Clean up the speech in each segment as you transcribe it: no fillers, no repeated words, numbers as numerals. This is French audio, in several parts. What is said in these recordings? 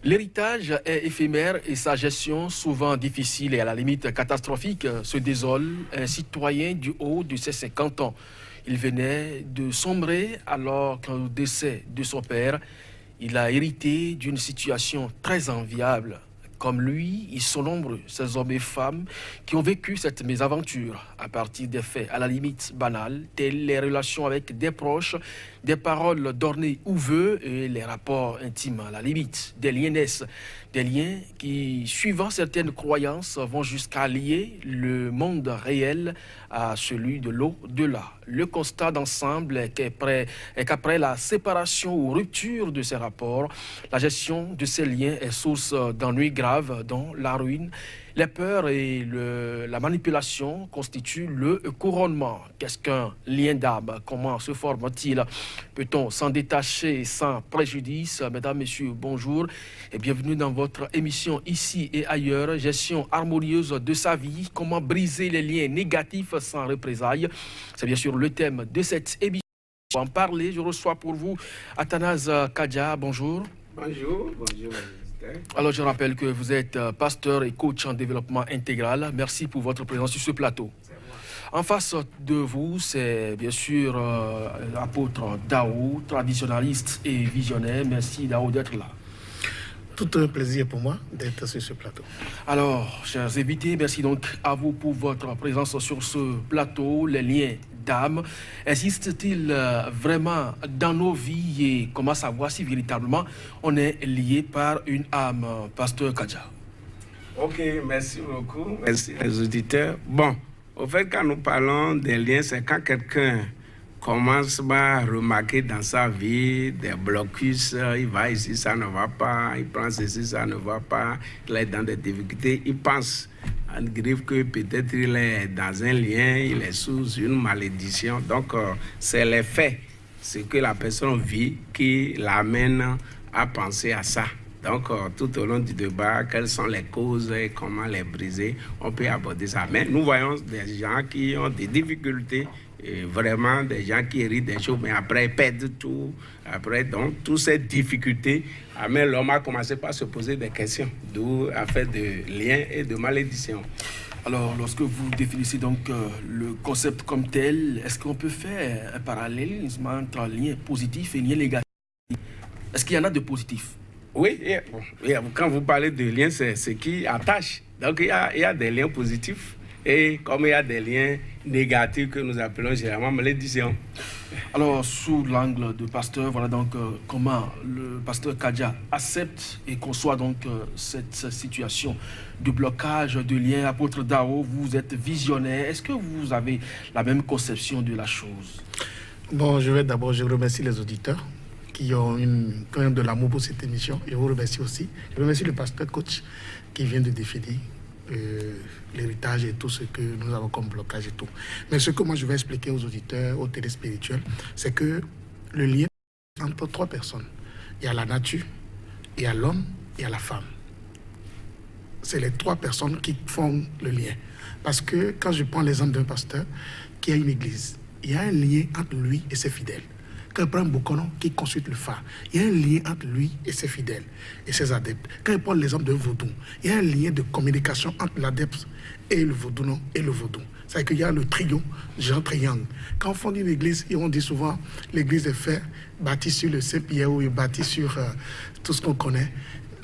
L'héritage est éphémère et sa gestion, souvent difficile et à la limite catastrophique, se désole un citoyen du haut de ses 50 ans. Il venait de sombrer alors qu'au décès de son père, il a hérité d'une situation très enviable. Comme lui, ils sont nombreux, ces hommes et femmes qui ont vécu cette mésaventure à partir des faits à la limite banals, tels les relations avec des proches, des paroles d'ornées ou vœux et les rapports intimes à la limite, des liens naissent, des liens qui, suivant certaines croyances, vont jusqu'à lier le monde réel à celui de l'au-delà. Le constat d'ensemble est qu'après la séparation ou rupture de ces rapports, la gestion de ces liens est source d'ennuis graves dont la ruine, les peurs et la manipulation constituent le couronnement. Qu'est-ce qu'un lien d'âme? Comment se forme-t-il? Peut-on s'en détacher sans préjudice? Mesdames, Messieurs, bonjour et bienvenue dans votre émission Ici et ailleurs, gestion harmonieuse de sa vie, comment briser les liens négatifs sans représailles. C'est bien sûr le thème de cette émission. Pour en parler, je reçois pour vous Athanase Kadja, bonjour. Bonjour. Alors, je rappelle que vous êtes pasteur et coach en développement intégral. Merci pour votre présence sur ce plateau. En face de vous, c'est bien sûr l'apôtre Dao, traditionnaliste et visionnaire. Merci Dao d'être là. Tout un plaisir pour moi d'être sur ce plateau. Alors, chers invités, merci donc à vous pour votre présence sur ce plateau. Les liens d'âme existent-ils vraiment dans nos vies et comment savoir si véritablement on est lié par une âme? Pasteur Kadja. Ok, merci beaucoup. Merci les auditeurs. Bon, au fait, quand nous parlons des liens, c'est quand quelqu'un commence à remarquer dans sa vie des blocus, il va ici, ça ne va pas, il prend ceci, ça ne va pas, il est dans des difficultés, il pense en griffe que peut-être il est dans un lien, il est sous une malédiction. Donc, c'est les faits, ce que la personne vit qui l'amène à penser à ça. Donc, tout au long du débat, quelles sont les causes et comment les briser, on peut aborder ça. Mais nous voyons des gens qui ont des difficultés, et vraiment des gens qui héritent des choses, mais après ils perdent tout. Après, donc, toutes ces difficultés amènent l'homme à commencer par se poser des questions, d'où affaire de liens et de malédiction. Alors, lorsque vous définissez donc le concept comme tel, est-ce qu'on peut faire un parallélisme entre lien positif et lien négatif? Est-ce qu'il y en a de positifs? Oui, quand vous parlez de liens, c'est ce qui attache. Donc, il y a des liens positifs. Et comme il y a des liens négatifs que nous appelons généralement malédiction. Alors, sous l'angle de pasteur, voilà donc comment le pasteur Kadja accepte et conçoit donc cette situation de blocage de liens. Apôtre Dao, vous êtes visionnaire. Est-ce que vous avez la même conception de la chose? Bon, je remercie les auditeurs qui ont quand même de l'amour pour cette émission. Je vous remercie aussi. Je remercie le pasteur coach qui vient de définir l'héritage et tout ce que nous avons comme blocage et tout. Mais ce que moi je vais expliquer aux auditeurs, aux téléspirituels, c'est que le lien entre trois personnes, il y a la nature, il y a l'homme, il y a la femme. C'est les trois personnes qui font le lien. Parce que quand je prends l'exemple d'un pasteur qui a une église, il y a un lien entre lui et ses fidèles. Quand il prend un Bokono qui consulte le phare, il y a un lien entre lui et ses fidèles et ses adeptes. Quand il prend l'exemple d'un vaudou, il y a un lien de communication entre l'adepte et le vaudou et le vaudou. C'est-à-dire qu'il y a le trio, Jean Triangle. Quand on fonde une église, et on dit souvent l'église est faite, bâtie sur le Saint-Pierre ou bâtie sur tout ce qu'on connaît.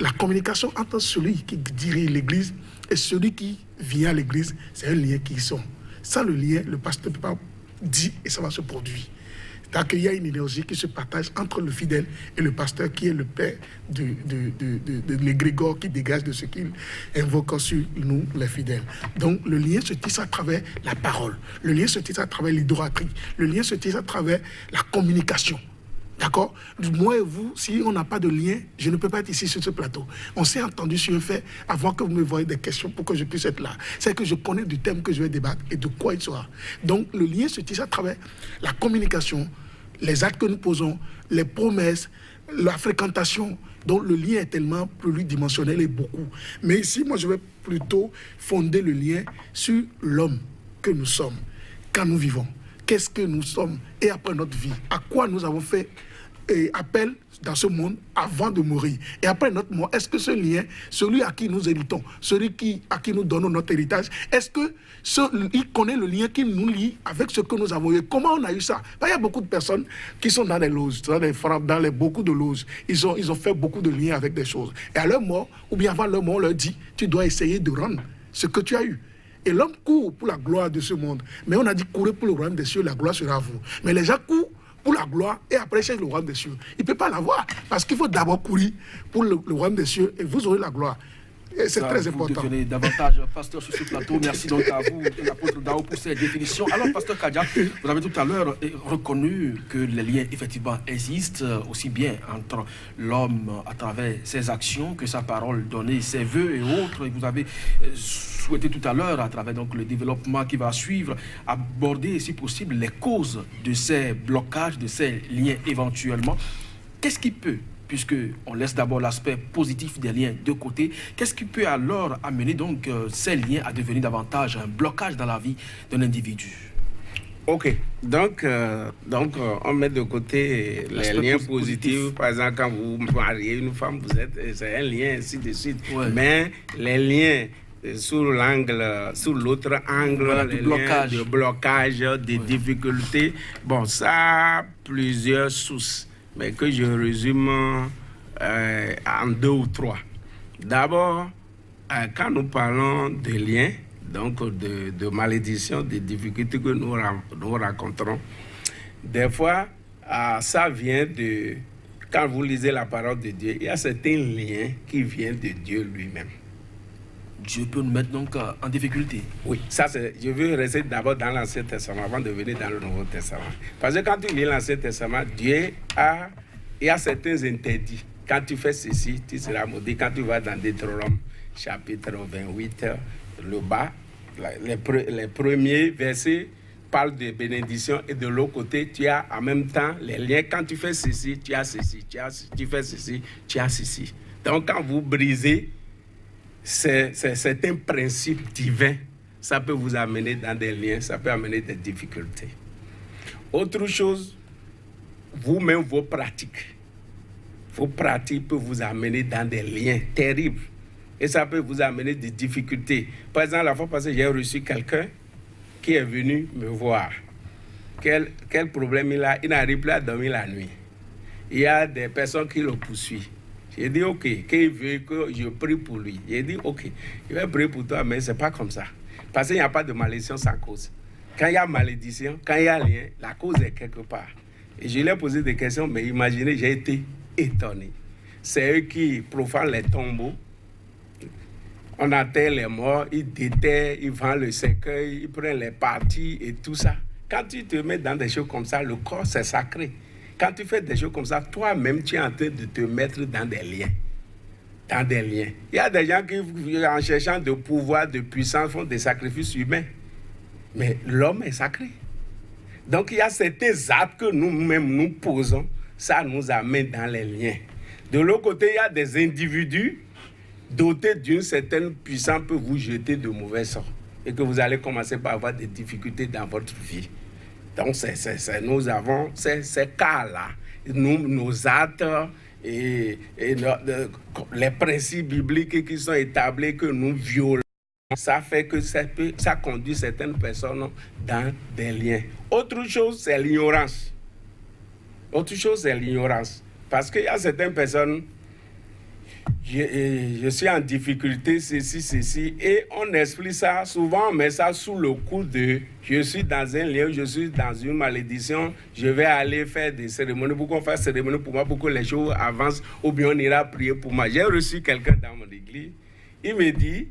La communication entre celui qui dirige l'église et celui qui vient à l'église, c'est un lien qui sont. Sans le lien, le pasteur ne peut pas dire et ça va se produire. C'est-à-dire qu'il y a une énergie qui se partage entre le fidèle et le pasteur qui est le père de l'égrégore qui dégage de ce qu'il invoque sur nous, les fidèles. Donc le lien se tisse à travers la parole, le lien se tisse à travers l'idolâtrie, le lien se tisse à travers la communication. D'accord? Moi et vous, si on n'a pas de lien, je ne peux pas être ici sur ce plateau. On s'est entendu sur un fait avant que vous me voyiez des questions pour que je puisse être là. C'est que je connais du thème que je vais débattre et de quoi il sera. Donc le lien se tisse à travers la communication, les actes que nous posons, les promesses, la fréquentation. Donc le lien est tellement pluridimensionnel et beaucoup. Mais ici, moi, je vais plutôt fonder le lien sur l'homme que nous sommes, quand nous vivons. Qu'est-ce que nous sommes et après notre vie, à quoi nous avons fait appelle dans ce monde avant de mourir. Et après notre mort, est-ce que ce lien, celui à qui nous héritons, à qui nous donnons notre héritage, est-ce qu'il connaît le lien qui nous lie avec ce que nous avons eu? Comment on a eu ça? Il y a beaucoup de personnes qui sont dans les loges, beaucoup de loges. Ils ont fait beaucoup de liens avec des choses. Et à leur mort, ou bien avant leur mort, on leur dit, tu dois essayer de rendre ce que tu as eu. Et l'homme court pour la gloire de ce monde. Mais on a dit, courez pour le royaume des cieux, la gloire sera à vous. Mais les gens courent pour la gloire et après cherchent le royaume des cieux. Il ne peut pas l'avoir parce qu'il faut d'abord courir pour le royaume des cieux et vous aurez la gloire. Et c'est très important. Vous devenez davantage pasteur sur ce plateau. Merci donc à vous, l'apôtre Dao, pour ces définitions. Alors, pasteur Kadia, vous avez tout à l'heure reconnu que les liens effectivement existent, aussi bien entre l'homme à travers ses actions que sa parole donnée, ses vœux et autres. Et vous avez souhaité tout à l'heure, à travers donc le développement qui va suivre, aborder, si possible, les causes de ces blocages, de ces liens éventuellement. Qu'est-ce qui peut, puisqu'on laisse d'abord l'aspect positif des liens de côté, qu'est-ce qui peut alors amener donc ces liens à devenir davantage un blocage dans la vie d'un individu? Ok, donc on met de côté les liens positifs. Par exemple, quand vous mariez une femme, c'est un lien, ainsi de suite. Ouais. Mais les liens sur l'autre angle, voilà, les liens de blocage, des difficultés, bon, ça a plusieurs sources, mais que je résume en 2 ou 3. D'abord, quand nous parlons de liens, donc de malédiction, des difficultés que nous rencontrons, des fois, ça vient de... Quand vous lisez la parole de Dieu, il y a certains liens qui viennent de Dieu lui-même. Dieu peut nous mettre donc en difficulté. Oui, ça c'est. Je veux rester d'abord dans l'Ancien Testament avant de venir dans le Nouveau Testament. Parce que quand tu lis l'Ancien Testament, il y a certains interdits. Quand tu fais ceci, tu seras maudit. Quand tu vas dans Deutéronome, chapitre 28, le bas, les premiers versets parlent de bénédiction et de l'autre côté, tu as en même temps les liens. Quand tu fais ceci, tu as ceci. Tu fais ceci, tu as ceci. Donc quand vous brisez c'est un principe divin, ça peut vous amener dans des liens, ça peut amener des difficultés. Autre chose, vous-même, vos pratiques peuvent vous amener dans des liens terribles. Et ça peut vous amener des difficultés. Par exemple, la fois passée, j'ai reçu quelqu'un qui est venu me voir. Quel problème il a? Il n'arrive plus à dormir la nuit. Il y a des personnes qui le poursuivent. J'ai dit, OK, qu'il veut que je prie pour lui. J'ai dit, OK, je vais prier pour toi, mais ce n'est pas comme ça. Parce qu'il n'y a pas de malédiction sans cause. Quand il y a malédiction, quand il y a lien, la cause est quelque part. Et je lui ai posé des questions, mais imaginez, j'ai été étonné. C'est eux qui profanent les tombeaux. On enterre les morts, ils déterrent, ils vendent le cercueil, ils prennent les parties et tout ça. Quand tu te mets dans des choses comme ça, le corps, c'est sacré. Quand tu fais des choses comme ça, toi-même, tu es en train de te mettre dans des liens. Dans des liens. Il y a des gens qui, en cherchant de pouvoir, de puissance, font des sacrifices humains. Mais l'homme est sacré. Donc, il y a certains actes que nous-mêmes nous posons, ça nous amène dans les liens. De l'autre côté, il y a des individus dotés d'une certaine puissance peuvent vous jeter de mauvais sorts et que vous allez commencer par avoir des difficultés dans votre vie. Donc, nous avons ces cas-là, nos actes et les principes bibliques qui sont établis que nous violons. Ça fait que ça conduit certaines personnes dans des liens. Autre chose, c'est l'ignorance. Parce qu'il y a certaines personnes, je suis en difficulté, ceci, et on explique ça, souvent on met ça sous le coup de je suis dans un lien, je suis dans une malédiction, je vais aller faire des cérémonies, pour qu'on fasse des cérémonies pour moi, pour que les choses avancent, ou bien on ira prier pour moi. J'ai reçu quelqu'un dans mon église, il me dit,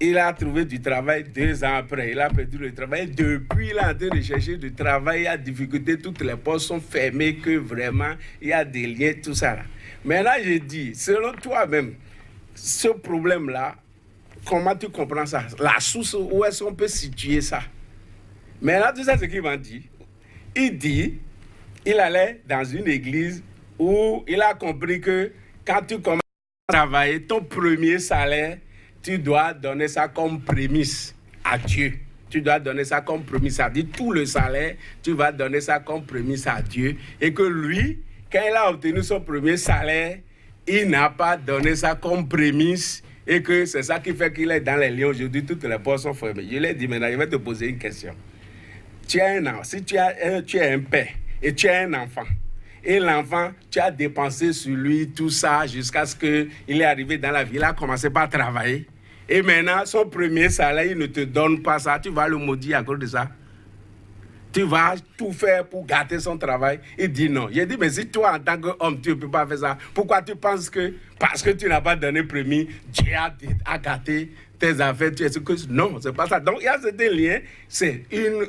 il a trouvé du travail 2 ans après, il a perdu le travail, depuis il est en train de chercher du travail, il y a difficulté, toutes les portes sont fermées, que vraiment il y a des liens, tout ça là. Maintenant, je dis, selon toi-même, ce problème-là, comment tu comprends ça? La source, où est-ce qu'on peut situer ça? Maintenant, tout ça, c'est ce qu'il m'a dit. Il dit, il allait dans une église où il a compris que quand tu commences à travailler, ton premier salaire, tu dois donner ça comme prémisse à Dieu. Tu dois donner ça comme prémisse à Dieu. Tout le salaire, tu vas donner ça comme prémisse à Dieu. Et que lui, quand il a obtenu son premier salaire, il n'a pas donné ça comme prémisse et que c'est ça qui fait qu'il est dans les liens aujourd'hui, toutes les portes sont fermées. Je lui ai dit, maintenant, je vais te poser une question. Si tu es un père et tu as un enfant, et l'enfant, tu as dépensé sur lui tout ça jusqu'à ce qu'il est arrivé dans la vie, il a commencé par travailler. Et maintenant, son premier salaire, il ne te donne pas ça. Tu vas le maudire à cause de ça. Tu vas tout faire pour gâter son travail. Il dit non. J'ai dit, mais si toi, en tant qu'homme, tu ne peux pas faire ça, pourquoi tu penses que, parce que tu n'as pas donné premier, Dieu a gâté tes affaires, tu es sûr que non, c'est pas ça. Donc, il y a certains liens, c'est une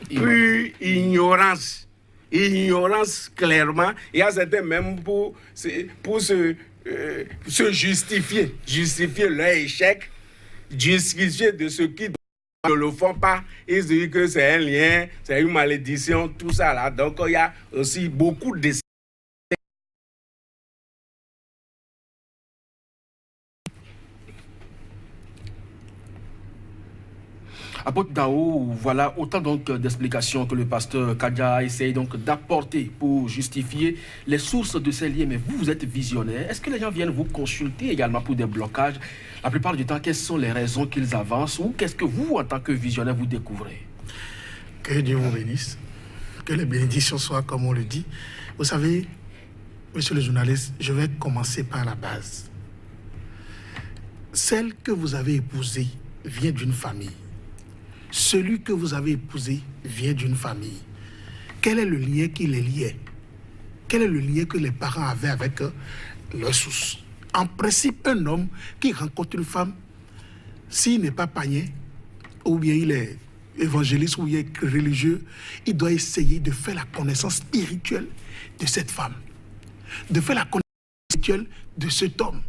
pure ignorance. Ignorance, clairement. Il y a certains même pour se justifier leur échec, justifier de ce qui ne le font pas. Ils se disent que c'est un lien, c'est une malédiction, tout ça là. Donc il y a aussi beaucoup de... Apôtre Dao, voilà autant donc d'explications que le pasteur Kadia essaye donc d'apporter pour justifier les sources de ces liens. Mais vous êtes visionnaire. Est-ce que les gens viennent vous consulter également pour des blocages? La plupart du temps, quelles sont les raisons qu'ils avancent ou qu'est-ce que vous, en tant que visionnaire, vous découvrez? Que Dieu vous bénisse. Que les bénédictions soient comme on le dit. Vous savez, monsieur le journaliste, je vais commencer par la base. Celle que vous avez épousée vient d'une famille. Celui que vous avez épousé vient d'une famille. Quel est le lien qui les liait? Quel est le lien que les parents avaient avec leur source? En principe, un homme qui rencontre une femme, s'il n'est pas païen, ou bien il est évangéliste, ou il est religieux, il doit essayer de faire la connaissance spirituelle de cette femme, de faire la connaissance spirituelle de cet homme,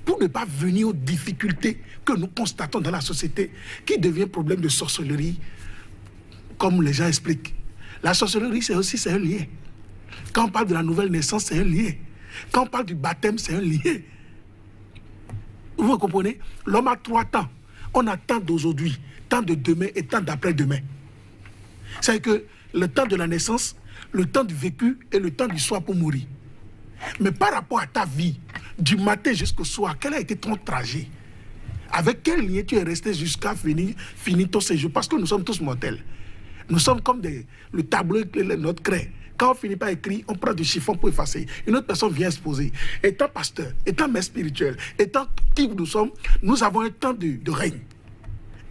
pour ne pas venir aux difficultés que nous constatons dans la société, qui devient problème de sorcellerie, comme les gens expliquent. La sorcellerie, c'est un lien. Quand on parle de la nouvelle naissance, c'est un lien. Quand on parle du baptême, c'est un lien. Vous comprenez? L'homme a 3 temps. On a temps d'aujourd'hui, temps de demain et temps d'après-demain. C'est que le temps de la naissance, le temps du vécu et le temps du soir pour mourir. Mais par rapport à ta vie, du matin jusqu'au soir, quel a été ton trajet? Avec quel lien tu es resté jusqu'à finir ton séjour? Parce que nous sommes tous mortels. Nous sommes comme le tableau que notre craie. Quand on finit par écrire, on prend du chiffon pour effacer. Une autre personne vient exposer. Étant pasteur, étant maître spirituel, étant qui nous sommes, nous avons un temps de règne.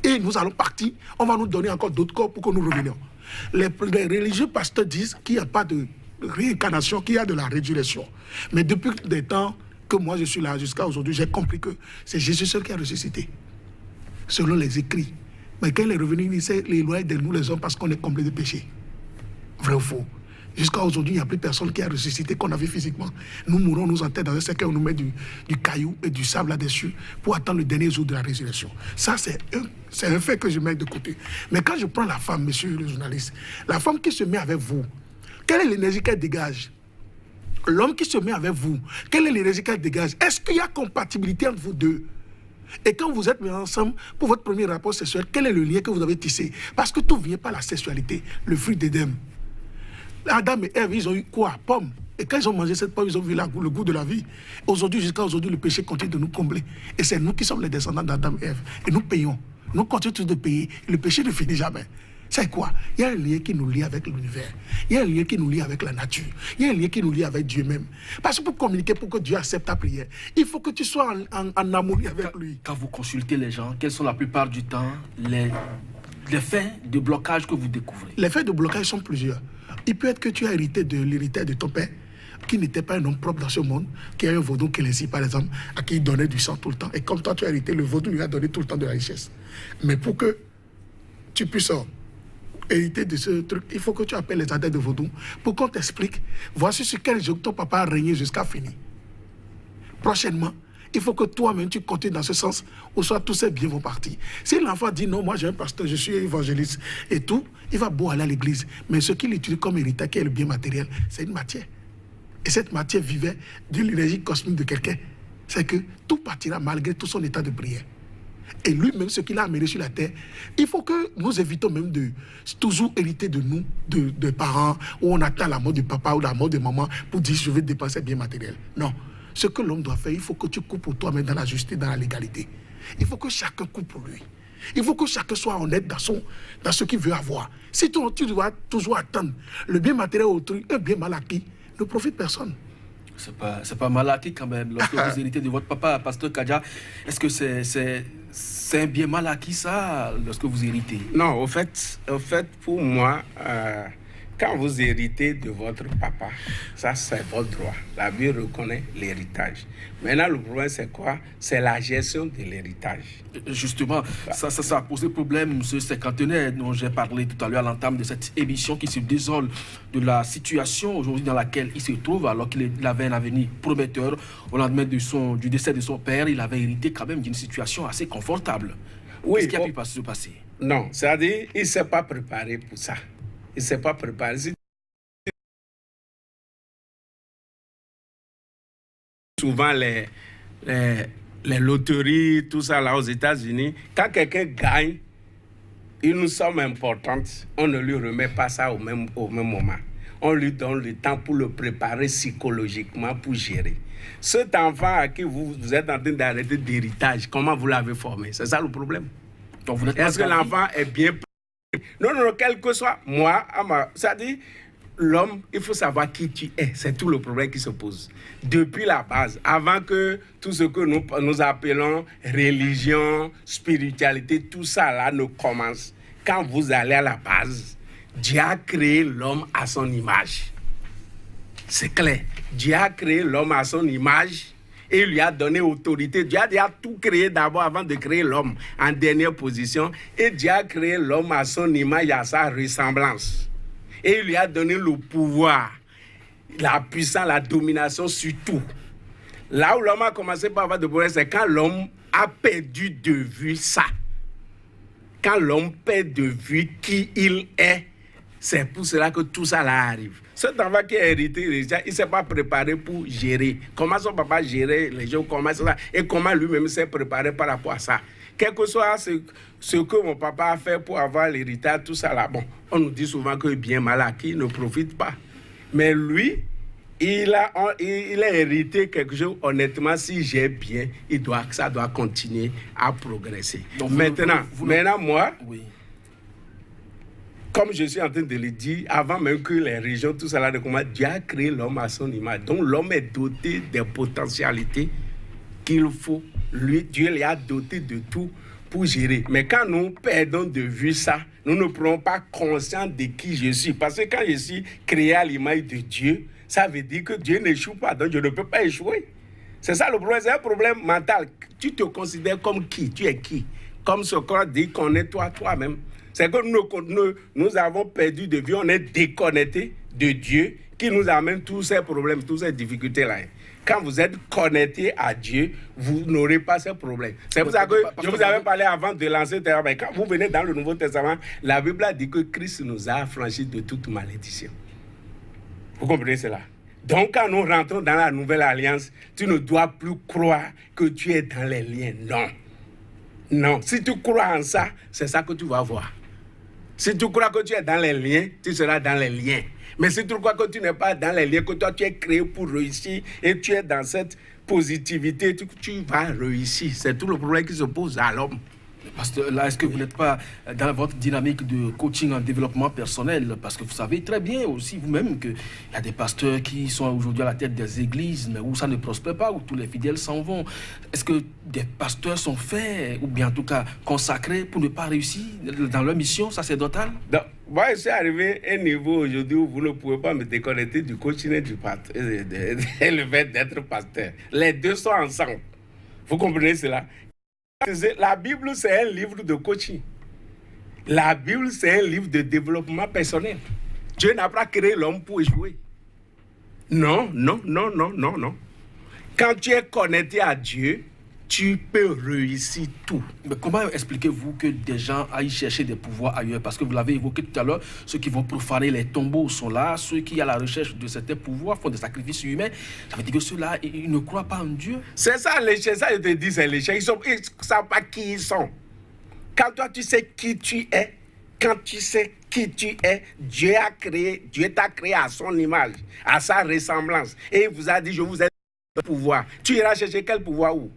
Et nous allons partir, on va nous donner encore d'autres corps pour que nous revenions. Les religieux pasteurs disent qu'il n'y a pas de réincarnation, qu'il y a de la résurrection. Mais depuis des temps que moi je suis là jusqu'à aujourd'hui, j'ai compris que c'est Jésus seul qui a ressuscité, selon les écrits. Mais quand il est revenu, il s'est éloigné de nous les hommes parce qu'on est comblés de péché. Vrai ou faux? Jusqu'à aujourd'hui, il n'y a plus personne qui a ressuscité qu'on a vu physiquement. Nous mourons, nous enterrons dans un cercueil, on nous met du caillou et du sable là-dessus pour attendre le dernier jour de la résurrection. Ça, c'est un fait que je mets de côté. Mais quand je prends la femme, monsieur le journaliste, la femme qui se met avec vous, quelle est l'énergie qu'elle dégage? L'homme qui se met avec vous, quelle est l'énergie qu'elle dégage? Est-ce qu'il y a compatibilité entre vous deux? Et quand vous êtes mis ensemble pour votre premier rapport sexuel, quel est le lien que vous avez tissé? Parce que tout vient par la sexualité, le fruit d'Éden. Adam et Ève, ils ont eu quoi? Pomme. Et quand ils ont mangé cette pomme, ils ont vu le goût de la vie. Aujourd'hui, jusqu'à aujourd'hui, le péché continue de nous combler. Et c'est nous qui sommes les descendants d'Adam et Ève. Et nous payons. Nous continuons tous de payer. Le péché ne finit jamais. C'est quoi? Il y a un lien qui nous lie avec l'univers. Il y a un lien qui nous lie avec la nature. Il y a un lien qui nous lie avec Dieu même. Parce que pour communiquer, pour que Dieu accepte ta prière, il faut que tu sois en harmonie avec lui. Quand vous consultez les gens, quels sont la plupart du temps les faits de blocage que vous découvrez? Les faits de blocage sont plusieurs. Il peut être que tu as hérité de l'héritage de ton père, qui n'était pas un homme propre dans ce monde, qui a un vaudou Kélési, par exemple, à qui il donnait du sang tout le temps. Et comme toi, tu as hérité, le vaudou lui a donné tout le temps de la richesse. Mais pour que tu puisses hériter de ce truc, il faut que tu appelles les adeptes de vaudou pour qu'on t'explique, voici sur quel jour ton papa a régné jusqu'à finir. Prochainement, il faut que toi-même tu continues dans ce sens, où soit tous ces biens vont partir. Si l'enfant dit non, moi j'ai un pasteur, je suis évangéliste et tout, il va beau aller à l'église. Mais ce qu'il utilise comme héritage, qui est le bien matériel, c'est une matière. Et cette matière vivait de l'énergie cosmique de quelqu'un. C'est que tout partira malgré tout son état de prière. et lui-même ce qu'il a amené sur la terre. Il faut que nous évitons même de toujours hériter de nous, de parents, où on attend la mort de papa ou la mort de maman pour dire je vais dépenser bien matériel. Non. Ce que l'homme doit faire, il faut que tu coupes pour toi-même dans la justice, dans la légalité. Il faut que chacun coupe pour lui. Il faut que chacun soit honnête dans ce qu'il veut avoir. Si tu dois toujours attendre le bien matériel autrui, un bien mal acquis, ne profite personne. C'est pas mal acquis quand même. Lorsque vous héritez de votre papa, Pasteur Kadja, est-ce que c'est un bien mal acquis ça, lorsque vous héritez? Non, au fait pour moi, quand vous héritez de votre papa, ça c'est votre droit. La vie reconnaît l'héritage. Maintenant, le problème c'est quoi? C'est la gestion de l'héritage. Justement, ça a posé problème, ce cinquantenaire dont j'ai parlé tout à l'heure à l'entame de cette émission, qui se désole de la situation aujourd'hui dans laquelle il se trouve, alors qu'il avait un avenir prometteur. Au lendemain du décès de son père, il avait hérité quand même d'une situation assez confortable. Oui, qu'est-ce qui a pu se passer? Non, c'est-à-dire il ne s'est pas préparé pour ça. Il ne s'est pas préparé. Souvent, les loteries, tout ça là aux États-Unis, quand quelqu'un gagne une somme importante, on ne lui remet pas ça au même moment. On lui donne le temps pour le préparer psychologiquement pour gérer. Cet enfant à qui vous êtes en train d'arrêter d'héritage, comment vous l'avez formé? C'est ça le problème. Est-ce que l'enfant est bien préparé? Non, quel que soit, moi, c'est-à-dire, l'homme, il faut savoir qui tu es. C'est tout le problème qui se pose. Depuis la base, avant que tout ce que nous appelons religion, spiritualité, tout ça là ne commence. Quand vous allez à la base, Dieu a créé l'homme à son image. C'est clair. Dieu a créé l'homme à son image et il lui a donné autorité. Dieu a tout créé d'abord avant de créer l'homme en dernière position. Et Dieu a créé l'homme à son image et à sa ressemblance. Et il lui a donné le pouvoir, la puissance, la domination sur tout. Là où l'homme a commencé par avoir de problèmes, c'est quand l'homme a perdu de vue ça. Quand l'homme perd de vue qui il est, c'est pour cela que tout ça là arrive. Cet enfant qui a hérité, il ne s'est pas préparé pour gérer. Comment son papa gérait les gens, comment ça, et comment lui-même s'est préparé par rapport à ça. Quel que soit ce que mon papa a fait pour avoir l'héritage, tout ça là, bon, on nous dit souvent que bien mal acquis ne profite pas. Mais lui, il a hérité quelque chose, honnêtement, si j'ai bien, ça doit continuer à progresser. Donc, maintenant, moi... Oui. Comme je suis en train de le dire, avant même que les régions, tout ça là, Dieu a créé l'homme à son image. Donc l'homme est doté des potentialités qu'il faut. Lui, Dieu lui a doté de tout pour gérer. Mais quand nous perdons de vue ça, nous ne prenons pas conscience de qui je suis. Parce que quand je suis créé à l'image de Dieu, ça veut dire que Dieu n'échoue pas. Donc je ne peux pas échouer. C'est ça le problème, c'est un problème mental. Tu te considères comme qui? Tu es qui? Comme Socrate dit qu'on est toi-même. C'est que nous avons perdu de vue, on est déconnecté de Dieu qui nous amène tous ces problèmes, toutes ces difficultés-là. Quand vous êtes connecté à Dieu, vous n'aurez pas ces problèmes. C'est pour ça que je vous avais parlé avant de l'Ancien Testament. Quand vous venez dans le Nouveau Testament, la Bible a dit que Christ nous a affranchis de toute malédiction. Vous comprenez cela? Donc, quand nous rentrons dans la Nouvelle Alliance, tu ne dois plus croire que tu es dans les liens. Non. Non. Si tu crois en ça, c'est ça que tu vas voir. Si tu crois que tu es dans les liens, tu seras dans les liens. Mais si tu crois que tu n'es pas dans les liens, que toi tu es créé pour réussir et tu es dans cette positivité, tu vas réussir. C'est tout le problème qui se pose à l'homme. Parce que là, est-ce que vous n'êtes pas dans votre dynamique de coaching en développement personnel? Parce que vous savez très bien aussi vous-même qu'il y a des pasteurs qui sont aujourd'hui à la tête des églises, mais où ça ne prospère pas, où tous les fidèles s'en vont. Est-ce que des pasteurs sont faits, ou bien en tout cas consacrés, pour ne pas réussir dans leur mission sacerdotale? Moi, je suis arrivé à un niveau aujourd'hui où vous ne pouvez pas me déconnecter du coaching et du pasteur, et le fait d'être pasteur. Les deux sont ensemble. Vous comprenez cela? La Bible, c'est un livre de coaching. La Bible, c'est un livre de développement personnel. Dieu n'a pas créé l'homme pour échouer. Non. Quand tu es connecté à Dieu, tu peux réussir tout. Mais comment expliquez-vous que des gens aillent chercher des pouvoirs ailleurs? Parce que vous l'avez évoqué tout à l'heure, ceux qui vont profaner les tombeaux sont là, ceux qui, à la recherche de certains pouvoirs, font des sacrifices humains. Ça veut dire que ceux-là, ils ne croient pas en Dieu. C'est ça l'échec, ça je te dis, c'est l'échec. Ils ne savent pas qui ils sont. Quand toi tu sais qui tu es, Dieu t'a créé à son image, à sa ressemblance. Et il vous a dit, je vous ai donné le pouvoir. Tu iras chercher quel pouvoir où?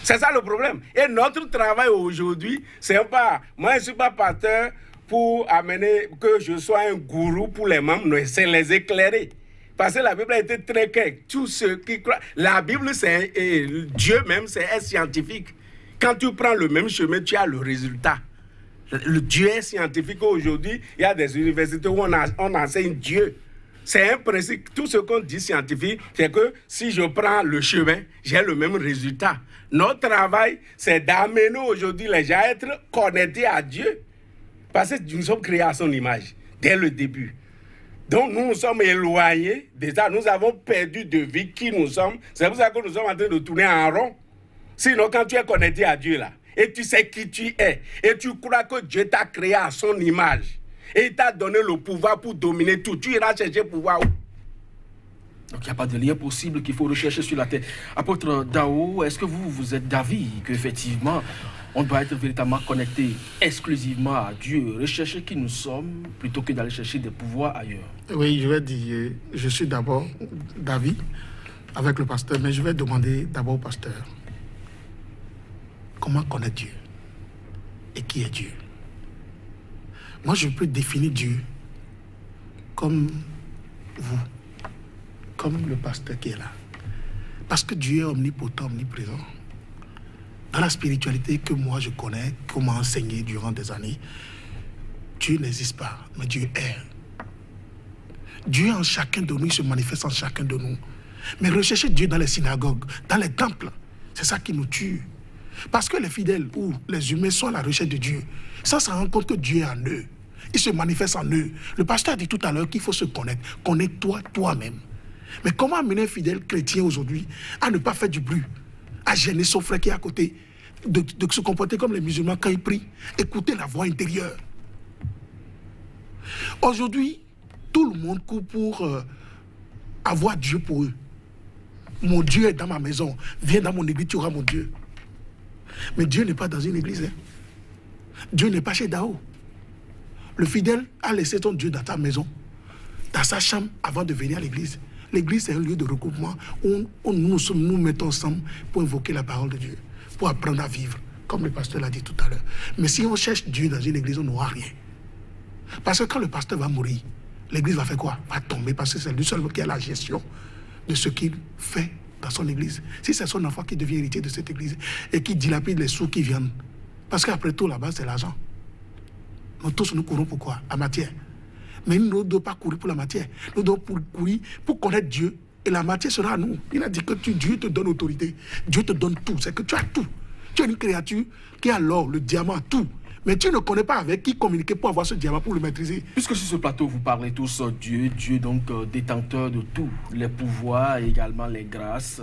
C'est ça le problème. Et notre travail aujourd'hui, c'est pas... Moi, je ne suis pas pasteur pour amener que je sois un gourou pour les membres, mais c'est les éclairer. Parce que la Bible a été très claire. Tous ceux qui croient... La Bible, c'est... Dieu même, c'est un scientifique. Quand tu prends le même chemin, tu as le résultat. Le Dieu est scientifique. Aujourd'hui, il y a des universités où on enseigne Dieu. C'est un principe. Tout ce qu'on dit scientifique, c'est que si je prends le chemin, j'ai le même résultat. Notre travail, c'est d'amener aujourd'hui les gens à être connectés à Dieu. Parce que nous sommes créés à son image, dès le début. Donc nous sommes éloignés. Déjà, nous avons perdu de vue qui nous sommes. C'est pour ça que nous sommes en train de tourner en rond. Sinon, quand tu es connecté à Dieu, là, et tu sais qui tu es, et tu crois que Dieu t'a créé à son image, et il t'a donné le pouvoir pour dominer tout, tu iras chercher le pouvoir où? Donc il n'y a pas de lien possible qu'il faut rechercher sur la terre. Apôtre Dao, est-ce que vous êtes d'avis qu'effectivement, on doit être véritablement connecté exclusivement à Dieu, rechercher qui nous sommes, plutôt que d'aller chercher des pouvoirs ailleurs? Oui, je vais dire, je suis d'abord d'avis avec le pasteur, mais je vais demander d'abord au pasteur. Comment connaître Dieu? Et qui est Dieu? Moi, je peux définir Dieu comme vous, comme le pasteur qui est là. Parce que Dieu est omnipotent, omniprésent. Dans la spiritualité que moi je connais, qu'on m'a enseigné durant des années, Dieu n'existe pas, mais Dieu est. Dieu en chacun de nous, il se manifeste en chacun de nous. Mais rechercher Dieu dans les synagogues, dans les temples, c'est ça qui nous tue. Parce que les fidèles ou les humains sont à la recherche de Dieu, ça se rend compte que Dieu est en eux. Il se manifeste en eux. Le pasteur a dit tout à l'heure qu'il faut se connaître. Connais-toi toi-même. Mais comment amener un fidèle chrétien aujourd'hui à ne pas faire du bruit, à gêner son frère qui est à côté, de se comporter comme les musulmans quand ils prient, écouter la voix intérieure. Aujourd'hui, tout le monde court pour avoir Dieu pour eux. Mon Dieu est dans ma maison. Viens dans mon église, tu auras mon Dieu. Mais Dieu n'est pas dans une église. Dieu n'est pas chez Dao. Le fidèle a laissé ton Dieu dans ta maison, dans sa chambre, avant de venir à l'église. L'église, c'est un lieu de regroupement où nous mettons ensemble pour invoquer la parole de Dieu, pour apprendre à vivre, comme le pasteur l'a dit tout à l'heure. Mais si on cherche Dieu dans une église, on n'aura rien. Parce que quand le pasteur va mourir, l'église va faire quoi? Va tomber, parce que c'est lui seul qui a la gestion de ce qu'il fait dans son église. Si c'est son enfant qui devient héritier de cette église et qui dilapide les sous qui viennent, parce qu'après tout, là-bas, c'est l'argent. Nous tous, nous courons pour quoi? La matière. Mais nous ne devons pas courir pour la matière. Nous devons courir pour connaître Dieu. Et la matière sera à nous. Il a dit que Dieu te donne autorité. Dieu te donne tout. C'est que tu as tout. Tu es une créature qui a l'or, le diamant, tout. Mais tu ne connais pas avec qui communiquer pour avoir ce diamant, pour le maîtriser. Puisque sur ce plateau, vous parlez tous Dieu donc détenteur de tout, les pouvoirs et également les grâces.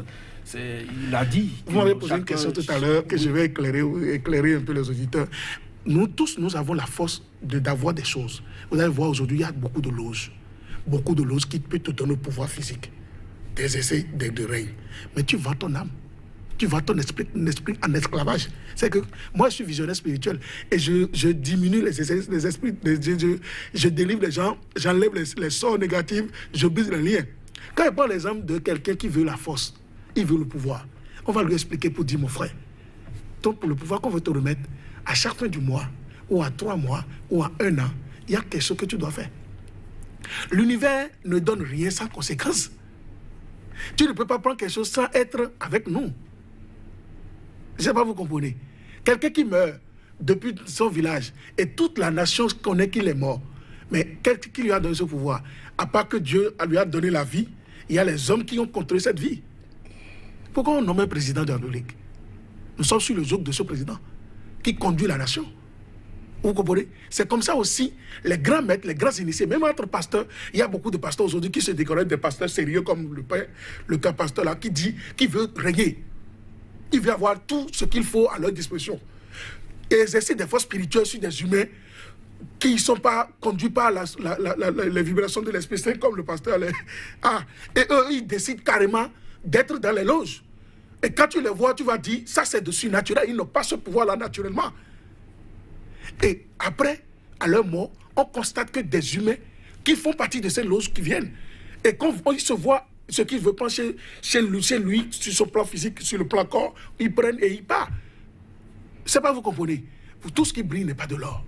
Il a dit... Vous m'avez posé une question tout à l'heure que je vais éclairer un peu les auditeurs. Nous tous, nous avons la force d'avoir des choses. Vous allez voir aujourd'hui, il y a beaucoup de loges. Beaucoup de loges qui peuvent te donner le pouvoir physique. Des essais de règne. Mais tu vends ton âme. Tu vends ton esprit en esclavage. C'est que moi, je suis visionnaire spirituel et je diminue les esprits. Je délivre les gens, j'enlève les sorts négatifs, je brise les liens. Quand je prends l'exemple de quelqu'un qui veut la force, il veut le pouvoir, on va lui expliquer pour dire, mon frère, donc pour le pouvoir qu'on veut te remettre, à chaque fin du mois, ou à 3 mois, ou à 1 an, il y a quelque chose que tu dois faire. L'univers ne donne rien sans conséquence. Tu ne peux pas prendre quelque chose sans être avec nous. Je ne sais pas, vous comprenez. Quelqu'un qui meurt depuis son village et toute la nation connaît qu'il est mort. Mais qui lui a donné ce pouvoir? À part que Dieu lui a donné la vie, il y a les hommes qui ont contrôlé cette vie. Pourquoi on nomme un président de la République? Nous sommes sur le joug de ce président qui conduit la nation. Vous comprenez? C'est comme ça aussi, les grands maîtres, les grands initiés, même entre pasteurs, il y a beaucoup de pasteurs aujourd'hui qui se déclarent des pasteurs sérieux comme le père, le cas pasteur là, qui dit qu'il veut régner. il va avoir tout ce qu'il faut à leur disposition. Et exercer des forces spirituelles sur des humains qui ne sont pas conduits par les vibrations de l'Esprit Saint, comme le pasteur. Et eux, ils décident carrément d'être dans les loges. Et quand tu les vois, tu vas dire, ça c'est de surnaturel. Ils n'ont pas ce pouvoir-là naturellement. Et après, à leur mort, on constate que des humains qui font partie de ces loges qui viennent. Et quand ils se voient ce qu'ils veulent prendre chez lui, sur son plan physique, sur le plan corps, ils prennent et ils partent. C'est pas, vous comprenez. Pour tout ce qui brille n'est pas de l'or.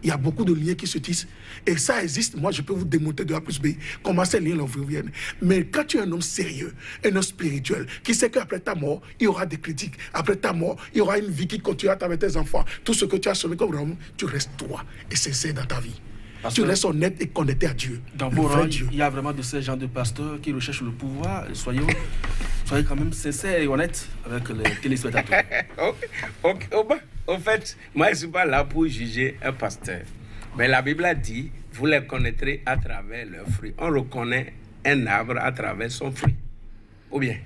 Il y a beaucoup de liens qui se tissent. Et ça existe. Moi, je peux vous démontrer de A plus B comment ces liens viennent. Mais quand tu es un homme sérieux, un homme spirituel, qui sait qu'après ta mort, il y aura des critiques. Après ta mort, il y aura une vie qui continuera avec tes enfants. Tout ce que tu as semé comme homme, tu restes toi et sincère dans ta vie. Parce tu restes honnête et connecté à Dieu. Dans vos rangs, il y a vraiment de ces gens de pasteurs qui recherchent le pouvoir. Soyez quand même sincères et honnêtes avec les téléspectateurs. Au fait, moi, je ne suis pas là pour juger un pasteur. Mais la Bible a dit, vous les connaîtrez à travers leurs fruits. On reconnaît un arbre à travers son fruit. Ou bien.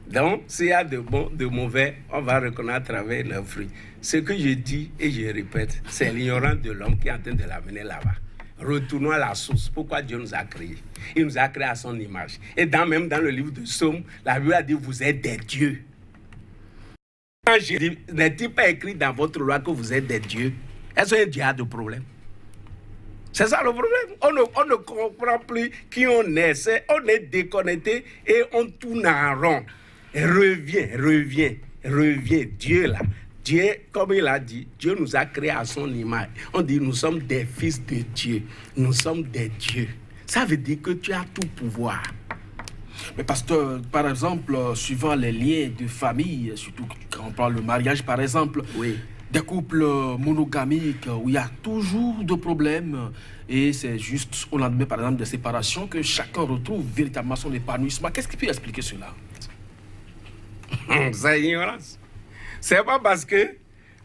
Donc, s'il y a de bons, de mauvais, on va reconnaître à travers leurs fruits. Ce que je dis et je répète, c'est l'ignorance de l'homme qui est en train de l'amener là-bas. Retournons à la source. Pourquoi Dieu nous a créés? Il nous a créés à son image. Et même dans le livre de Psaume, la Bible a dit, vous êtes des dieux. Quand je dis, n'est-il pas écrit dans votre loi que vous êtes des dieux? Est-ce qu'un Dieu a de problème? C'est ça le problème. On ne comprend plus qui on est. On est déconnecté et on tourne en rond. Et revient. Dieu là. Dieu, comme il a dit, Dieu nous a créés à son image. On dit nous sommes des fils de Dieu. Nous sommes des dieux. Ça veut dire que tu as tout pouvoir. Mais pasteur, par exemple, suivant les liens de famille, surtout quand on parle de mariage par exemple, oui. Des couples monogamiques où il y a toujours de problèmes et c'est juste au lendemain par exemple de séparation que chacun retrouve véritablement son épanouissement. Qu'est-ce qui peut expliquer cela? C'est ignorance. C'est pas parce que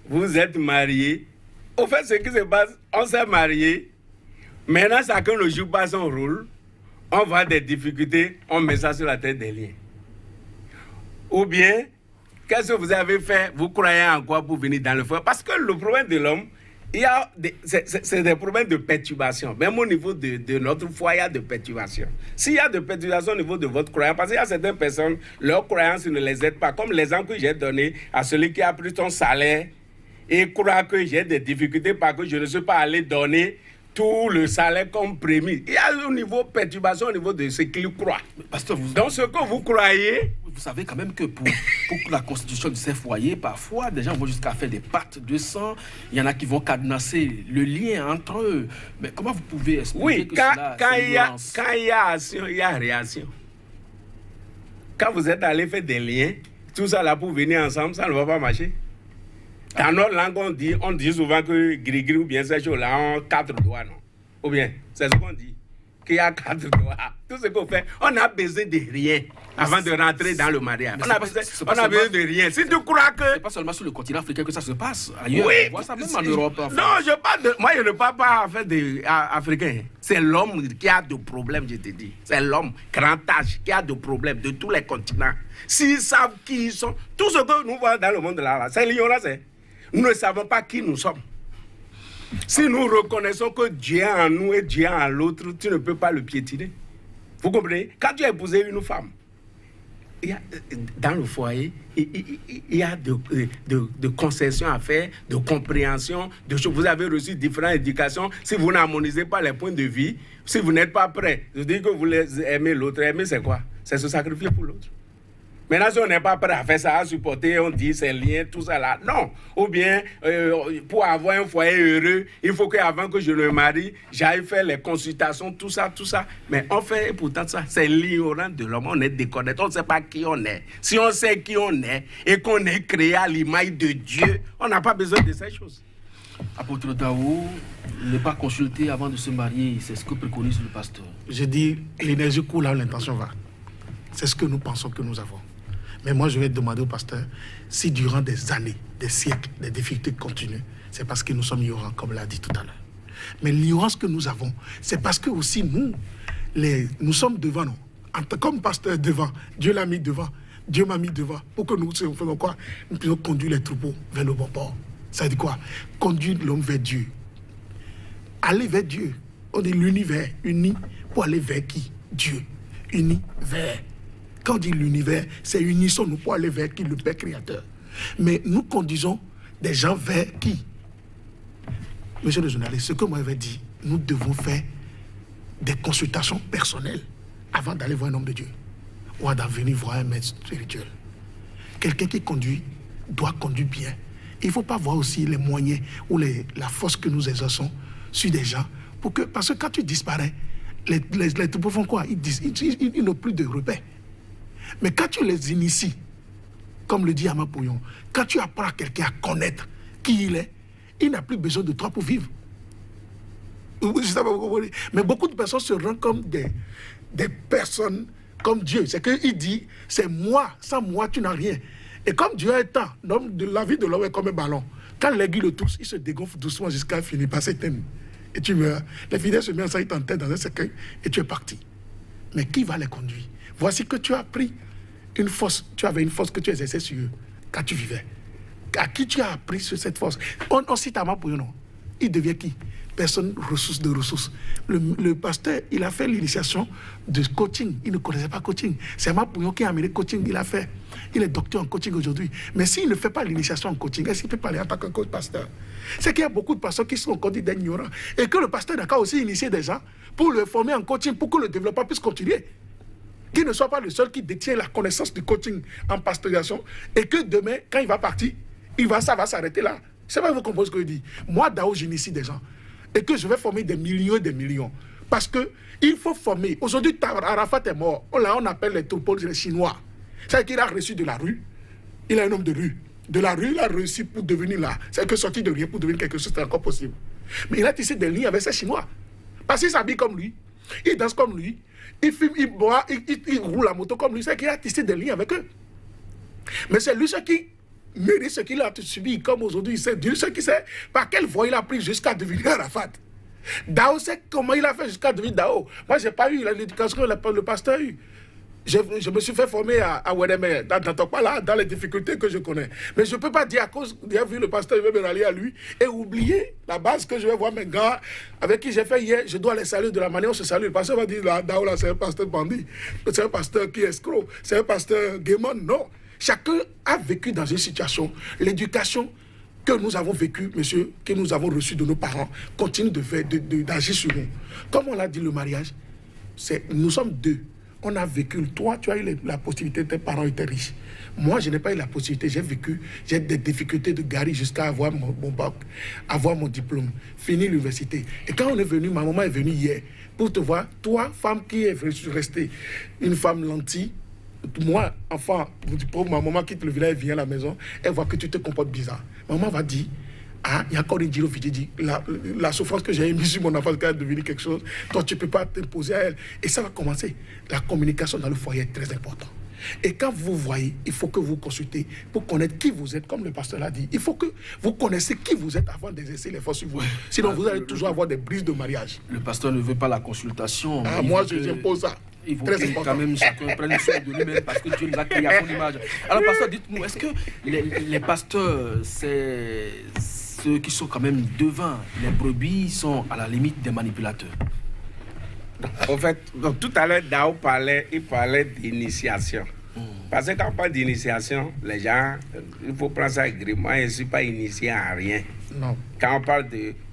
vous êtes mariés. Au fait, ce qui se passe, on s'est mariés. Maintenant, chacun ne joue pas son rôle. On voit des difficultés, on met ça sur la tête des liens. Ou bien, qu'est-ce que vous avez fait? Vous croyez en quoi pour venir dans le feu? Parce que le problème de l'homme, c'est des problèmes de perturbation. Même au niveau de notre foi, il y a de perturbation. S'il y a de perturbation au niveau de votre croyance, parce qu'il y a certaines personnes, leur croyance ne les aide pas. Comme l'exemple que j'ai donné à celui qui a pris son salaire et croit que j'ai des difficultés parce que je ne suis pas allé donner tout le salaire comme prémis. Il y a un niveau de perturbation au niveau de ce qu'il croit. Pasteur, donc ce que vous croyez... Vous savez quand même que pour la constitution de ces foyers, parfois, des gens vont jusqu'à faire des pactes de sang. Il y en a qui vont cadenasser le lien entre eux. Mais comment vous pouvez expliquer que cela... quand il y a action, il y a réaction. Quand vous êtes allé faire des liens, tout ça là pour venir ensemble, ça ne va pas marcher. Dans notre langue, on dit souvent que gris-gris ou bien ces choses-là ont 4 doigts, non? Ou bien, c'est ce qu'on dit, qu'il y a 4 doigts. Tout ce qu'on fait, on a besoin de rien avant de rentrer dans le mariage. On a besoin de rien. Si tu crois que... C'est pas seulement sur le continent africain que ça se passe. Ailleurs, oui, on voit ça même en Europe. En non, moi, je ne parle pas en fait d'Africains. C'est l'homme qui a de problèmes, je te dis. C'est l'homme, grand âge, qui a de problèmes de tous les continents. S'ils savent qui ils sont, tout ce que nous voyons dans le monde là, c'est l'ignorance. Nous ne savons pas qui nous sommes. Si nous reconnaissons que Dieu est en nous et Dieu est en l'autre, tu ne peux pas le piétiner. Vous comprenez? Quand tu as épousé une femme, dans le foyer, il y a de concessions à faire, de compréhension, de choses. Vous avez reçu différentes éducations. Si vous n'harmonisez pas les points de vie, si vous n'êtes pas prêt, je dis que vous aimez l'autre. Aimer, c'est quoi? C'est se sacrifier pour l'autre. Maintenant, si on n'est pas prêt à faire ça, à supporter, on dit c'est liens, tout ça là. Non. Ou bien, pour avoir un foyer heureux, il faut qu'avant que je me marie, j'aille faire les consultations, tout ça. Mais on fait pourtant ça. C'est l'ignorance de l'homme. On est déconnecté. On ne sait pas qui on est. Si on sait qui on est et qu'on est créé à l'image de Dieu, on n'a pas besoin de ces choses. Apôtre Daou, ne pas consulter avant de se marier, c'est ce que préconise le pasteur. Je dis, l'énergie coule là où l'intention va. C'est ce que nous pensons que nous avons. Mais moi, je vais demander au pasteur si durant des années, des siècles, les difficultés continuent, c'est parce que nous sommes ignorants, comme l'a dit tout à l'heure. Mais l'ignorance que nous avons, c'est parce que aussi nous sommes devant nous. Comme pasteur devant, Dieu l'a mis devant. Dieu m'a mis devant pour que nous faisons quoi? Nous puissions conduire les troupeaux vers le bon port. Ça veut dire quoi? Conduire l'homme vers Dieu. Aller vers Dieu. On dit l'univers uni pour aller vers qui? Dieu. Univers. Quand on dit l'univers, c'est unissons-nous pour aller vers qui? Le Père Créateur. Mais nous conduisons des gens vers qui? Monsieur le journaliste, ce que moi j'avais dit, nous devons faire des consultations personnelles avant d'aller voir un homme de Dieu ou d'en venir voir un maître spirituel. Quelqu'un qui conduit doit conduire bien. Il ne faut pas voir aussi les moyens ou la force que nous exerçons sur des gens. Parce que quand tu disparais, les troupeaux font quoi? Ils n'ont plus de repères. Mais quand tu les inities, comme le dit Ama Pouillon, quand tu apprends à quelqu'un à connaître qui il est, il n'a plus besoin de toi pour vivre. Mais beaucoup de personnes se rendent comme des personnes comme Dieu. C'est qu'il dit, c'est moi, sans moi tu n'as rien. Et comme Dieu est temps, la vie de l'homme est comme un ballon. Quand l'aiguille le touche, il se dégonfle doucement jusqu'à finir par s'éteindre. Et tu meurs. Les fidèles se mettent ensemble, ils t'enterrent dans un cercueil et tu es parti. Mais qui va les conduire? Voici que tu as pris une force, tu avais une force que tu exerçais sur eux quand tu vivais. À qui tu as appris sur cette force? On cite Ama Pouillon, non? Il devient qui? Personne ressource de ressources. Le pasteur, il a fait l'initiation de coaching. Il ne connaissait pas coaching. C'est Ama Pouillon qui a amené coaching, il a fait. Il est docteur en coaching aujourd'hui. Mais s'il ne fait pas l'initiation en coaching, est-ce qu'il peut parler en tant que coach pasteur? C'est qu'il y a beaucoup de pasteurs qui sont encore dit d'ignorants. Et que le pasteur n'a qu'à aussi initier des gens pour le former en coaching, pour que le développement puisse continuer. Qu'il ne soit pas le seul qui détient la connaissance du coaching en pasteurisation et que demain, quand il va partir, ça va s'arrêter là. C'est pas vous comprenez ce que je dis. Moi, Dao, j'initie des gens et que je vais former des millions et des millions. Parce qu'il faut former. Aujourd'hui, Arafat est mort. On appelle les troupeaux les Chinois. C'est qu'il a reçu de la rue. Il est un homme de rue. De la rue, il a réussi pour devenir là. C'est que sortir de rien pour devenir quelque chose, c'est encore possible. Mais il a tissé des liens avec ces Chinois. Parce qu'il s'habille comme lui. Il danse comme lui. Il fume, il boit, il roule la moto comme lui. C'est qu'il a tissé des liens avec eux. Mais c'est lui ce qui mérite ce qu'il a subi. Comme aujourd'hui, c'est Dieu ce qui sait par quelle voie il a pris jusqu'à devenir Arafat. Dao sait comment il a fait jusqu'à devenir Dao. Moi, je n'ai pas eu l'éducation que le pasteur a eu. Je me suis fait former à Ouédémé, dans les difficultés que je connais. Mais je ne peux pas dire à cause d'avoir vu le pasteur, je vais me rallier à lui et oublier la base que je vais voir mes gars avec qui j'ai fait hier. Je dois les saluer de la manière dont on se salue. Le pasteur va dire, Dao, là, c'est un pasteur bandit, c'est un pasteur qui est escroc, c'est un pasteur guémon. Non. Chacun a vécu dans une situation. L'éducation que nous avons vécue, monsieur, que nous avons reçue de nos parents, continue d'agir sur nous. Comme on l'a dit, le mariage, nous sommes deux. On a vécu, toi, tu as eu la possibilité, tes parents étaient riches. Moi, je n'ai pas eu la possibilité, j'ai des difficultés de garer jusqu'à avoir mon bac, avoir mon diplôme, finir l'université. Et quand on est venu, ma maman est venue hier pour te voir, toi, femme qui est restée, une femme lentille, moi, enfant, ma maman quitte le village, vient à la maison, elle voit que tu te comportes bizarre. Maman va dire, ah, il y a encore une giro qui dit, la souffrance que j'ai émise sur mon enfant, quand elle est devenue quelque chose, toi, tu ne peux pas t'imposer à elle. Et ça va commencer. La communication dans le foyer est très importante. Et quand vous voyez, il faut que vous consultez pour connaître qui vous êtes, comme le pasteur l'a dit. Il faut que vous connaissiez qui vous êtes avant d'exercer les forces sur vous. Sinon, vous allez toujours avoir des brises de mariage. Le pasteur ne veut pas la consultation. Ah, moi, j'impose ça. Il faut que quand même chacun prenne soin de lui-même parce que Dieu nous a créé à son image. Alors, pasteur, dites-nous, est-ce que les pasteurs, c'est ceux qui sont quand même devant les brebis, sont à la limite des manipulateurs? En fait, donc, tout à l'heure, Dao parlait d'initiation. Parce que quand on parle d'initiation, les gens, il faut prendre ça avec moi, je ne suis pas initié à rien. Non. Quand on parle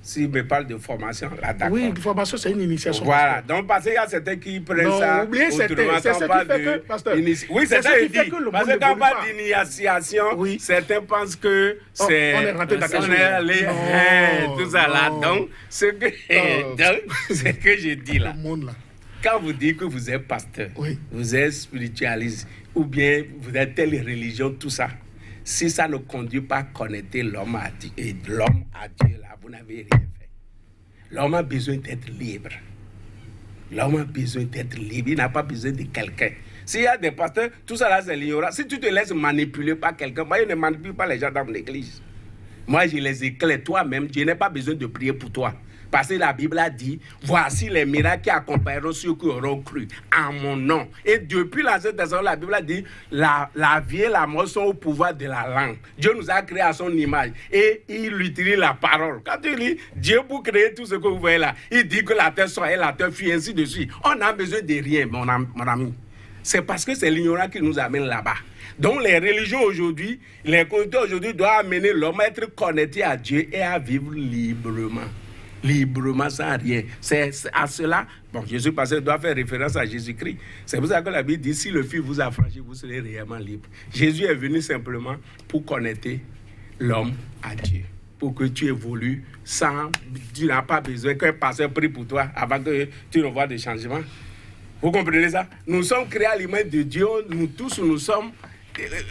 s'il me parle de formation, là, d'accord. Oui, formation, c'est une initiation. Voilà. Donc, parce qu'il y a certains qui prennent ça. Oubliez autrement, c'est ce qui fait que, pasteur. Oui, c'est ça qu'il dit. Parce que quand on parle d'initiation, oui, certains pensent que c'est. On est rentré dans on est allé. Tout ça là. Donc, ce que je dis là. Le monde là. Quand vous dites que vous êtes pasteur, oui, vous êtes spiritualiste, ou bien vous êtes telle religion, tout ça, si ça ne conduit pas à connecter l'homme à Dieu, et l'homme à Dieu, là, vous n'avez rien fait. L'homme a besoin d'être libre. L'homme a besoin d'être libre. Il n'a pas besoin de quelqu'un. S'il y a des pasteurs, tout ça là, c'est l'ignorance. Si tu te laisses manipuler par quelqu'un, moi, je ne manipule pas les gens dans mon église. Moi, je les éclaire toi-même. Je n'ai pas besoin de prier pour toi. Parce que la Bible a dit, voici les miracles qui accompagneront ceux qui auront cru en mon nom. Et depuis l'Ancien Testament, la Bible a dit, la vie et la mort sont au pouvoir de la langue. Dieu nous a créés à son image et il utilise la parole. Quand tu lis, Dieu pour créer tout ce que vous voyez là, il dit que la terre soit et la terre fut, ainsi de suite. On n'a besoin de rien, mon ami. C'est parce que c'est l'ignorance qui nous amène là-bas. Donc les religions aujourd'hui, les communautés aujourd'hui doivent amener l'homme à être connecté à Dieu et à vivre librement. Librement, sans rien. C'est à cela, bon, Jésus pasteur doit faire référence à Jésus-Christ. C'est pour ça que la Bible dit, si le Fils vous a franchi, vous serez réellement libre. Jésus est venu simplement pour connecter l'homme à Dieu. Pour que tu évolues sans... Tu n'as pas besoin qu'un pasteur prie pour toi avant que tu ne vois des changements. Vous comprenez ça? Nous sommes créés à l'image de Dieu. Nous tous, nous sommes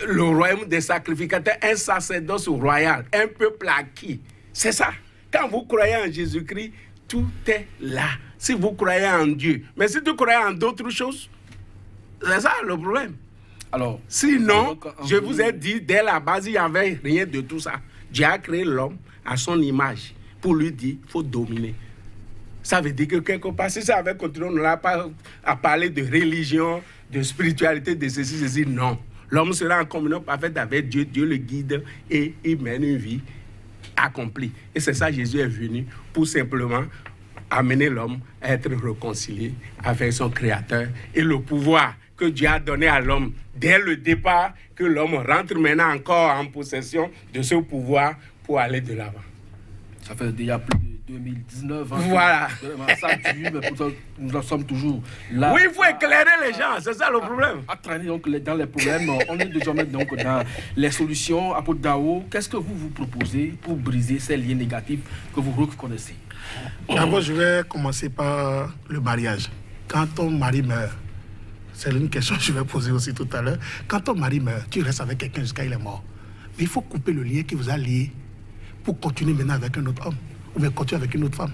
le royaume des sacrificateurs, un sacerdoce royal, un peuple acquis. C'est ça. Quand vous croyez en Jésus-Christ, tout est là. Si vous croyez en Dieu. Mais si tu croyez en d'autres choses, c'est ça le problème. Alors, sinon, je vous ai dit, dès la base, il n'y avait rien de tout ça. Dieu a créé l'homme à son image pour lui dire, il faut dominer. Ça veut dire que quelque part, si ça avait continué, on n'aurait pas à parler de religion, de spiritualité, de ceci. Non. L'homme sera en communion parfaite avec Dieu. Dieu le guide et il mène une vie accomplie. Et c'est ça, Jésus est venu pour simplement amener l'homme à être réconcilié avec son Créateur. Et le pouvoir que Dieu a donné à l'homme dès le départ, que l'homme rentre maintenant encore en possession de ce pouvoir pour aller de l'avant. Ça fait déjà plus de 2019. Voilà. Ça dure, mais pourtant, nous en sommes toujours là. Oui, il faut éclairer les gens, c'est ça le problème. À traîner donc dans les problèmes, on est désormais donc dans les solutions. Apôtre Dao, qu'est-ce que vous proposez pour briser ces liens négatifs que vous reconnaissez? D'abord, je vais commencer par le mariage. Quand ton mari meurt, c'est une question que je vais poser aussi tout à l'heure. Quand ton mari meurt, tu restes avec quelqu'un jusqu'à il est mort. Mais il faut couper le lien qui vous a lié pour continuer maintenant avec un autre homme ou bien continuer avec une autre femme.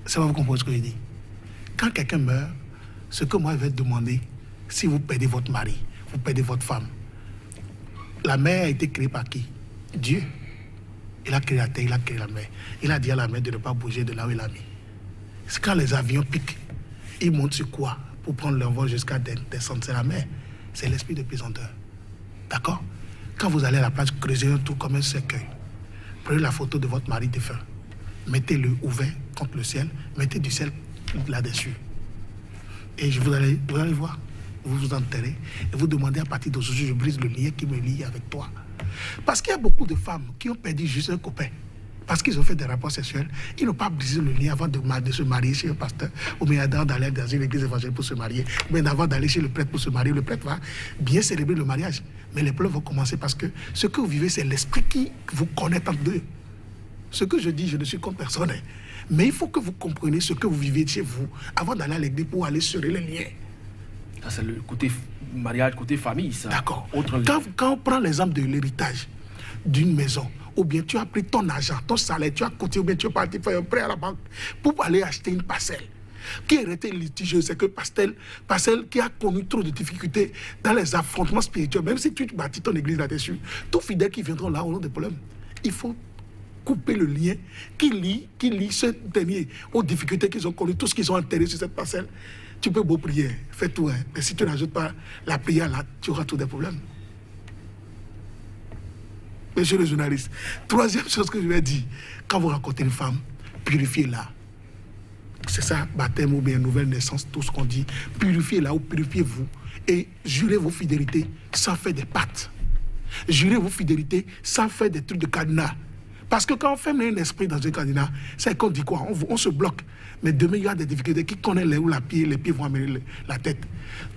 Ça va vous comprendre ce que je dis. Quand quelqu'un meurt, ce que moi je vais te demander, si vous perdez votre mari, vous perdez votre femme, la mer a été créée par qui? Dieu. Il a créé la terre, il a créé la mer. Il a dit à la mer de ne pas bouger de là où il a mis. C'est quand les avions piquent, ils montent sur quoi pour prendre leur vol jusqu'à descendre? C'est la mer. C'est l'esprit de pesanteur. D'accord? Quand vous allez à la plage, creusez un trou comme un cercueil. Prenez la photo de votre mari défunt. Mettez-le ouvert contre le ciel. Mettez du sel là-dessus. Et vous allez voir. Vous vous enterrez. Et vous demandez à partir d'aujourd'hui, je brise le lien qui me lie avec toi. Parce qu'il y a beaucoup de femmes qui ont perdu juste un copain. Parce qu'ils ont fait des rapports sexuels. Ils n'ont pas brisé le lien avant de se marier chez un pasteur. Ou bien d'aller dans une église évangélique pour se marier. Ou bien avant d'aller chez le prêtre pour se marier. Le prêtre va bien célébrer le mariage. Mais les pleurs vont commencer parce que ce que vous vivez, c'est l'esprit qui vous connecte entre deux. Ce que je dis, je ne suis comme personne. Mais il faut que vous compreniez ce que vous vivez chez vous avant d'aller à l'église pour aller serrer les liens. Ça, c'est le côté mariage, côté famille, ça. D'accord. Quand on prend l'exemple de l'héritage d'une maison, ou bien tu as pris ton argent, ton salaire, tu as cotisé, ou bien tu es parti faire un prêt à la banque pour aller acheter une parcelle. Qui est resté litigieux, c'est que parcelle qui a connu trop de difficultés dans les affrontements spirituels, même si tu bâtis ton église là-dessus, tous fidèles qui viendront là auront des problèmes. Il faut couper le lien qui lie ce dernier aux difficultés qu'ils ont connues, tout ce qu'ils ont enterré sur cette parcelle. Tu peux beau prier, fais tout, hein. Mais si tu n'ajoutes pas la prière là, tu auras tous des problèmes. Monsieur le journaliste, troisième chose que je vais dire, quand vous rencontrez une femme, purifiez-la. C'est ça, baptême ou bien nouvelle naissance, tout ce qu'on dit. Purifiez-la ou purifiez-vous et jurez vos fidélités sans faire des pactes. Jurez vos fidélités sans faire des trucs de cadenas. Parce que quand on fait un esprit dans un cadenas, c'est qu'on dit quoi? On se bloque. Mais demain, il y a des difficultés. Qui connaît où les pieds vont amener la tête?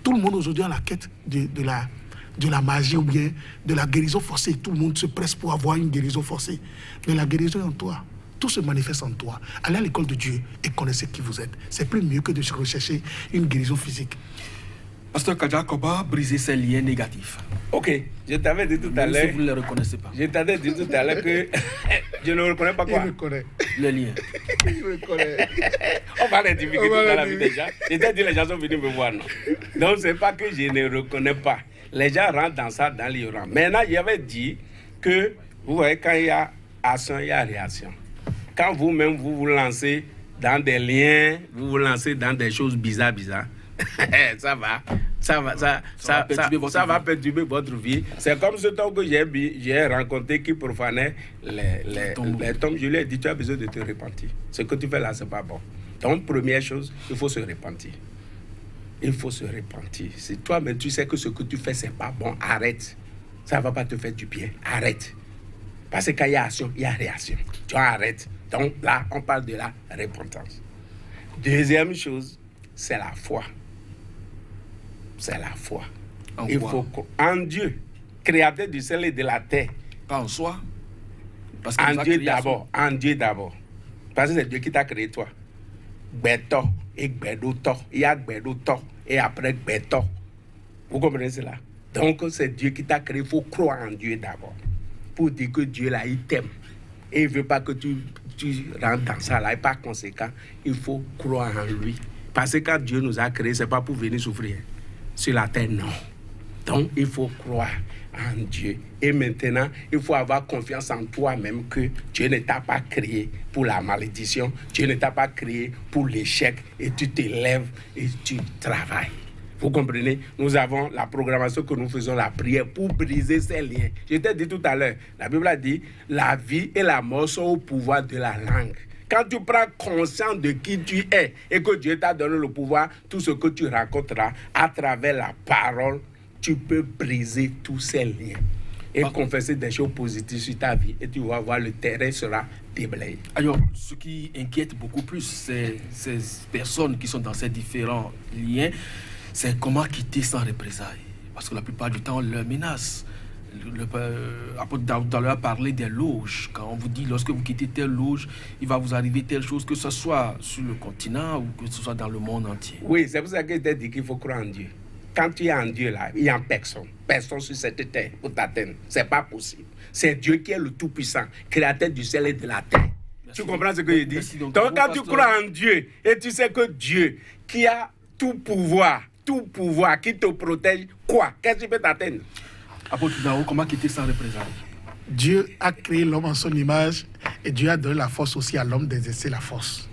Tout le monde aujourd'hui a la quête de la magie ou bien de la guérison forcée. Tout le monde se presse pour avoir une guérison forcée. Mais la guérison est en toi. Tout se manifeste en toi. Allez à l'école de Dieu et connaissez qui vous êtes. C'est plus mieux que de rechercher une guérison physique. Pasteur Kadja, comment briser ces liens négatifs? Ok, je t'avais dit tout à l'heure. Si vous ne les reconnaissez pas. Je t'avais dit tout à l'heure que je ne reconnais pas quoi. Il reconnaît. Les liens. Il reconnaît. On va les difficultés dans la vie déjà. Je t'ai dit, les gens sont venus me voir, non. Donc, c'est pas que je ne reconnais pas. Les gens rentrent dans ça, dans l'ignorance. Maintenant, j'avais dit que, vous voyez, quand il y a action, il y a réaction. quand vous-même vous lancez dans des liens, vous vous lancez dans des choses bizarres, ça va perturber votre vie. C'est comme ce temps que j'ai rencontré qui profanait les tombes. Je lui ai dit, tu as besoin de te repentir. Ce que tu fais là, c'est pas bon. Donc, première chose, il faut se repentir. Il faut se repentir. Si toi-même tu sais que ce que tu fais, c'est pas bon, arrête. Ça ne va pas te faire du bien. Arrête. Parce que quand il y a action, il y a réaction. Tu arrêtes. Donc là, on parle de la repentance. Deuxième chose, c'est la foi. C'est la foi. Il faut en Dieu, créateur du ciel et de la terre. Pas en soi. Parce en Dieu d'abord. En Dieu d'abord. Parce que c'est Dieu qui t'a créé toi. Gbeto et Gbedoto. Il y a Gbedoto et après Gbeto. Vous comprenez cela? Donc c'est Dieu qui t'a créé. Il faut croire en Dieu d'abord. Pour dire que Dieu là, il t'aime. Et il ne veut pas que tu rentres dans ça là. Et par conséquent, il faut croire en lui. Parce que quand Dieu nous a créés, ce n'est pas pour venir souffrir. Sur la terre, non. Donc, il faut croire en Dieu. Et maintenant, il faut avoir confiance en toi-même que Dieu ne t'a pas créé pour la malédiction. Dieu ne t'a pas créé pour l'échec. Et tu te lèves et tu travailles. Vous comprenez? Nous avons la programmation que nous faisons, la prière, pour briser ces liens. Je t'ai dit tout à l'heure, la Bible a dit, la vie et la mort sont au pouvoir de la langue. Quand tu prends conscience de qui tu es et que Dieu t'a donné le pouvoir, tout ce que tu raconteras à travers la parole, tu peux briser tous ces liens et confesser des choses positives sur ta vie. Et tu vas voir, le terrain sera déblayé. Alors, ce qui inquiète beaucoup plus, c'est ces personnes qui sont dans ces différents liens, c'est comment quitter sans représailles. Parce que la plupart du temps, on leur menace. L'apôtre Daoud a parlé des loges. Quand on vous dit, lorsque vous quittez telle loge, il va vous arriver telle chose, que ce soit sur le continent ou que ce soit dans le monde entier. Oui, c'est pour ça que je t'ai dit qu'il faut croire en Dieu. Quand tu es en Dieu, là, il n'y a personne. Personne sur cette terre pour t'atteindre. Ce n'est pas possible. C'est Dieu qui est le Tout-Puissant, créateur du ciel et de la terre. Merci. Tu comprends ce que je dis? Donc quand tu crois en Dieu et tu sais que Dieu, qui a tout pouvoir, qui te protège, quoi? Qu'est-ce qui peut t'atteindre? Apôtre Daoud, comment quitter sans représailles? Dieu a créé l'homme en son image et Dieu a donné la force aussi à l'homme d'exercer la force.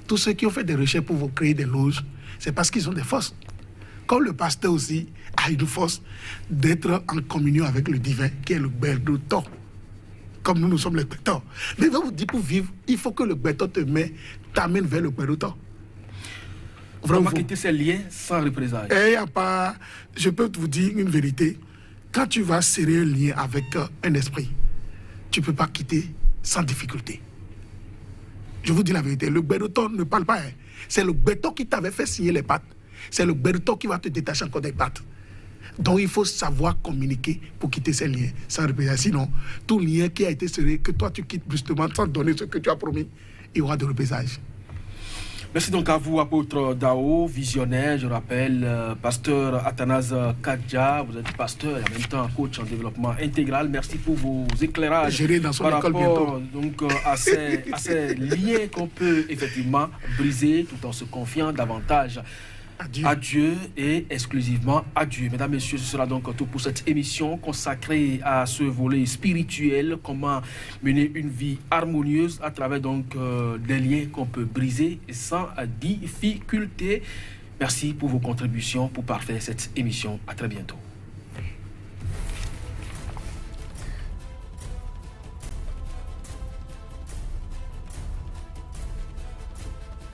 Tous ceux qui ont fait des recherches pour vous créer des loges, c'est parce qu'ils ont des forces. Comme le pasteur aussi a une force d'être en communion avec le divin, qui est le Gbedoto. Comme nous sommes les Gbedoto. Mais je vous dis, pour vivre, il faut que le Gbedoto t'amène vers le Gbedoto. Vraiment quitter ces liens sans représailles. Et je peux vous dire une vérité. Quand tu vas serrer un lien avec un esprit, tu ne peux pas quitter sans difficulté. Je vous dis la vérité. Le Gbedoto ne parle pas. C'est le Gbedoto qui t'avait fait signer les pattes. C'est le Gbedoto qui va te détacher encore des pattes. Donc il faut savoir communiquer pour quitter ces liens sans représailles. Sinon, tout lien qui a été serré, que toi tu quittes brusquement sans donner ce que tu as promis, il y aura de représailles. Merci donc à vous, apôtre Daoud, visionnaire, je rappelle, pasteur Athanase Kadja, vous êtes pasteur et en même temps coach en développement intégral. Merci pour vos éclairages par rapport donc, à ces liens qu'on peut effectivement briser tout en se confiant davantage à Dieu et exclusivement à Dieu. Mesdames, Messieurs, ce sera donc tout pour cette émission consacrée à ce volet spirituel, comment mener une vie harmonieuse à travers donc des liens qu'on peut briser sans difficulté. Merci pour vos contributions pour parfaire cette émission. À très bientôt.